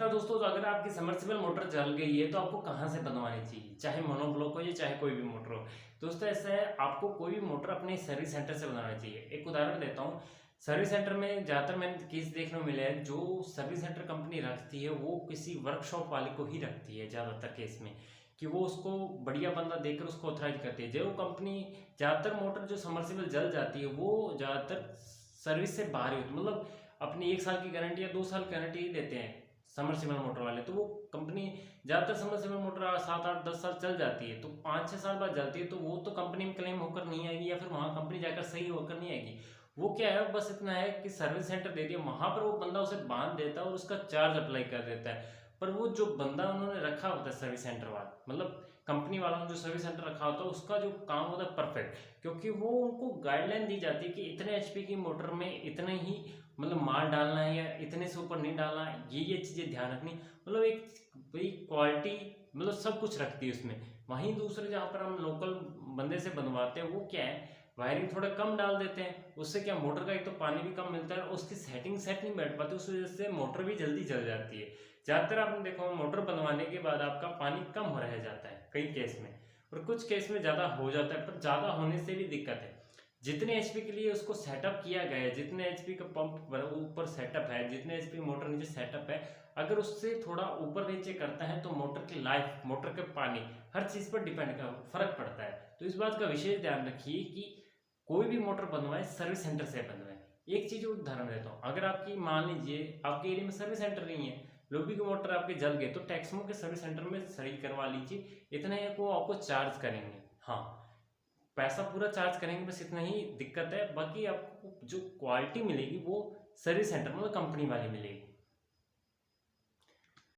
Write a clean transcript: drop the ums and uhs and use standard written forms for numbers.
नमस्कार दोस्तों। तो अगर आपकी सबमर्सिबल मोटर जल गई है तो आपको कहाँ से बनवानी चाहिए, चाहे मोनोब्लॉक हो या चाहे कोई भी मोटर हो। दोस्तों ऐसा है, आपको कोई भी मोटर अपने सर्विस सेंटर से बनवानी चाहिए। एक उदाहरण देता हूँ। सर्विस सेंटर में ज़्यादातर मैंने केस देखने को मिला है, जो सर्विस सेंटर कंपनी रखती है वो किसी वर्कशॉप वाले को ही रखती है ज़्यादातर केस में, कि वो उसको बढ़िया बंदा देकर उसको ऑथराइज करती है। जो कंपनी ज़्यादातर मोटर जो सबमर्सिबल जल जाती है वो ज़्यादातर सर्विस से बाहर ही होती है, मतलब अपनी 1 साल की गारंटी या 2 साल की गारंटी ही देते हैं समरसीबल मोटर वाले। तो वो कंपनी ज़्यादातर समरसीबल मोटर 7 8 10 साल चल जाती है, तो 5 6 साल बाद जाती है, तो वो तो कंपनी में क्लेम होकर नहीं आएगी या फिर वहाँ कंपनी जाकर सही होकर नहीं आएगी। वो क्या है, बस इतना है कि सर्विस सेंटर दे दिया, वहाँ पर वो बंदा उसे बांध देता है और उसका चार्ज अप्लाई कर देता है। पर वो जो बंदा उन्होंने रखा होता है सर्विस सेंटर वाला, मतलब कंपनी वालों ने जो सर्विस सेंटर रखा होता है, उसका जो काम होता है परफेक्ट, क्योंकि वो उनको गाइडलाइन दी जाती है कि इतने एचपी की मोटर में इतने ही मतलब माल डालना है या इतने से ऊपर नहीं डालना है, ये चीज़ें ध्यान रखनी, मतलब एक भाई क्वालिटी, मतलब सब कुछ रखती है उसमें। वहीं दूसरे जहाँ पर हम लोकल बंदे से बनवाते हैं वो क्या है, वायरिंग थोड़ा कम डाल देते हैं, उससे क्या मोटर का एक तो पानी भी कम मिलता है और उसकी सेटिंग सेट नहीं बैठ पाती, उस वजह से मोटर भी जल्दी जल जाती है। ज़्यादातर आपने देखो मोटर बनवाने के बाद आपका पानी कम हो रह जाता है कई केस में, और कुछ केस में ज़्यादा हो जाता है, पर ज़्यादा होने से भी दिक्कत है। जितने एचपी के लिए उसको सेटअप किया गया है, जितने एचपी का पंप ऊपर सेटअप है, जितने एचपी मोटर नीचे सेटअप है, अगर उससे थोड़ा ऊपर नीचे करता है तो मोटर की लाइफ, मोटर के पानी, हर चीज़ पर डिपेंड का फर्क पड़ता है। तो इस बात का विशेष ध्यान रखिए कि कोई भी मोटर बनवाए सर्विस सेंटर से बनवाए। एक चीज़ उदाहरण देता हूँ, अगर आपकी मान लीजिए आपके एरिया में सर्विस सेंटर नहीं है, लोबी के मोटर आपके जल गए, तो टेक्समो के सर्विस सेंटर में सही करवा लीजिए। इतना ही को आपको चार्ज करेंगे, हाँ पैसा पूरा चार्ज करेंगे, बस इतना ही दिक्कत है। बाकी आपको जो क्वालिटी मिलेगी वो सर्विस सेंटर मतलब कंपनी वाली मिलेगी।